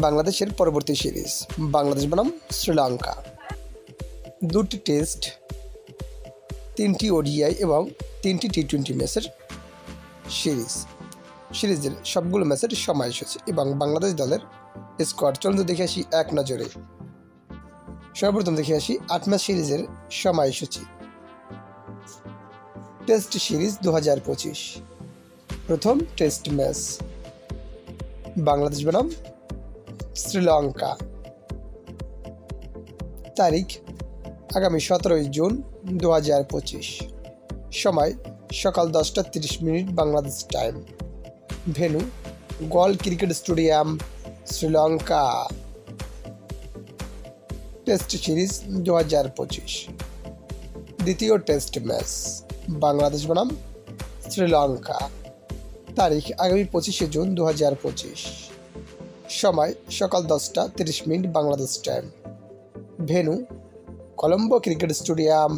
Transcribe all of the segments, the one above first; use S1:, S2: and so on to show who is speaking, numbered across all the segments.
S1: বাংলাদেশের পরবর্তী সিরিজ বাংলাদেশ বনাম শ্রীলঙ্কা। 2টি টেস্ট, 3টি ওডিআই এবং 3টি টি-20 ম্যাচের সিরিজের সবগুলো ম্যাচের সময়সূচি এবং বাংলাদেশ দলের স্কোয়াড চলন্ত দেখে আসি এক নজরে। সর্বপ্রথম দেখে আসি 8 ম্যাচ সিরিজের সময়সূচি। Test series 2025। প্রথম টেস্ট ম্যাচ বাংলাদেশ বনাম শ্রীলঙ্কা। তারিখ আগামী 17 জুন 2025। সময় সকাল 10টা 30 মিনিট Bangladesh time. Venue Galle cricket stadium, Sri Lanka. Test series 2025। দ্বিতীয় টেস্ট ম্যাচ বাংলাদেশ বনাম শ্রীলঙ্কা। তারিখ আগামী 25 জুন 2025। সময় সকাল 10টা 30 মিনিট Bangladesh time. Venue Colombo cricket stadium,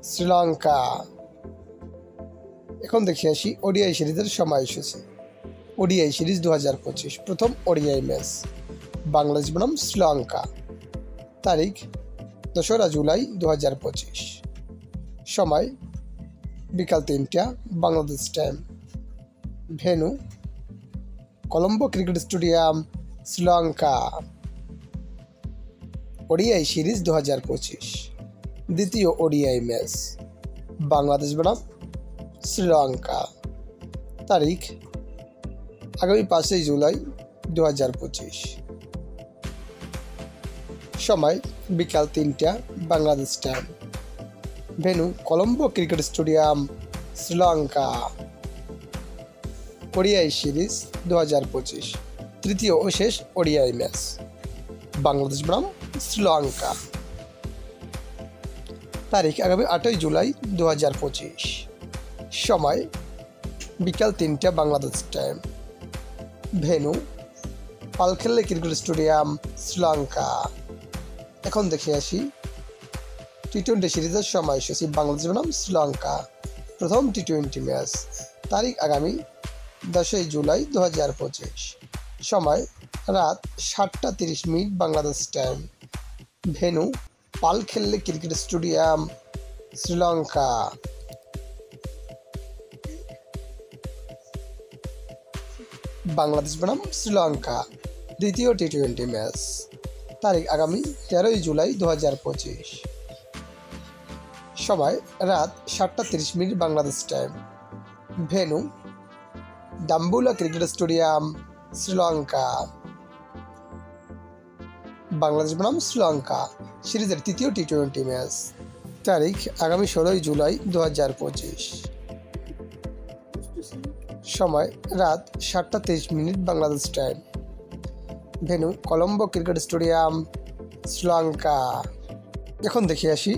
S1: Sri Lanka. এখন দেখে আসি ওডিআই সিরিজের সময়সূচি। ODI series 2025। প্রথম ওডিআই ম্যাচ বাংলাদেশ বনাম শ্রীলঙ্কা। তারিখ 2রা জুলাই 2025। সময় বিকাল 3টা Bangladesh time. Venue Colombo cricket stadium, Sri Lanka. ODI series 2025। দ্বিতীয় ওডিআই ম্যাচ বাংলাদেশ বনাম শ্রীলঙ্কা। তারিখ আগামী 5 জুলাই 2025। সময় বিকাল 3টা Bangladesh time. Venue Colombo cricket stadium, Sri Lanka. ODI series 2025। তৃতীয় ও শেষ ওডিআই ম্যাচ বাংলাদেশ বনাম শ্রীলঙ্কা। তারিখ আগামী 8 জুলাই 2025। সময় বিকাল 3টা Bangladesh time. Venue Pallekele cricket stadium, Sri Lanka. এখন দেখে আসি টি-20 সিরিজের সময়সূচি বাংলাদেশ বনাম শ্রীলঙ্কা। প্রথম টি-20 ম্যাচ তারিখ আগামী 10 জুলাই 2025। সময় রাত 7টা 30 মিনিট Bangladesh time. Venue Pallekele cricket stadium, Sri Lanka. Bangladesh বনাম শ্রীলঙ্কা দ্বিতীয় টি-20 ম্যাচ তারিখ আগামী 13 জুলাই 2025। সময় রাত 7টা 30 মিনিট Bangladesh time. Venue Dambulla cricket stadium, Sri Lanka. Bangladesh বনাম শ্রীলঙ্কা সিরিজের তৃতীয় টি-20 ম্যাচ তারিখ আগামী 16 জুলাই 2025। সময় রাত 7টা 23 মিনিট Bangladesh time. Venue Colombo cricket stadium, Sri Lanka. এখন দেখে আসি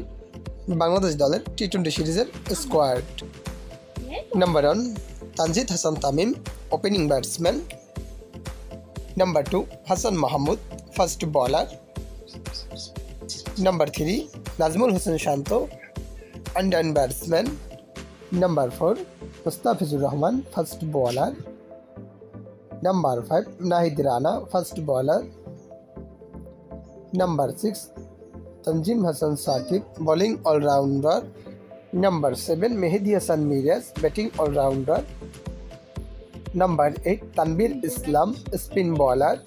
S1: বাংলাদেশ দলের টি-20 সিরিজের squad. Number 1 Tanjid Hasan Tamim, opening batsman. Number 2 Hasan Mahmud, fast bowler. Number 3 Nazmul Hossain Shanto, under batsman. Number 4 Mustafizur Rahman, fast bowler. Number 5 Nahid Rana, fast bowler. Number 6 Tanzim Hasan Sakib, bowling allrounder. Number 7 Mehedi Hasan Miraz, batting allrounder. Number 8 Tanvir Islam, spin bowler.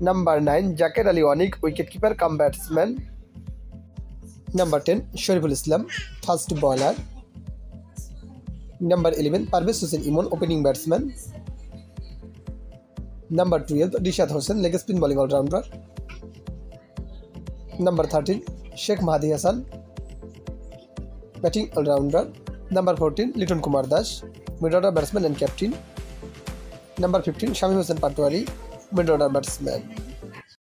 S1: Number 9 Jaker Ali Anik, wicket keeper cum batsman. Number 10 Shoriful Islam, fast bowler. Number 11 Parvez Hossain Emon, opening batsman. Number 12 Rishad Hossain, leg spin bowling allrounder. Number 13 Sheikh Mahedi Hasan, batting allrounder. Number 14 Litton Kumar Das, mid order batsman and captain. Number 15 Shamim Hossain Patwari, mid order batsman.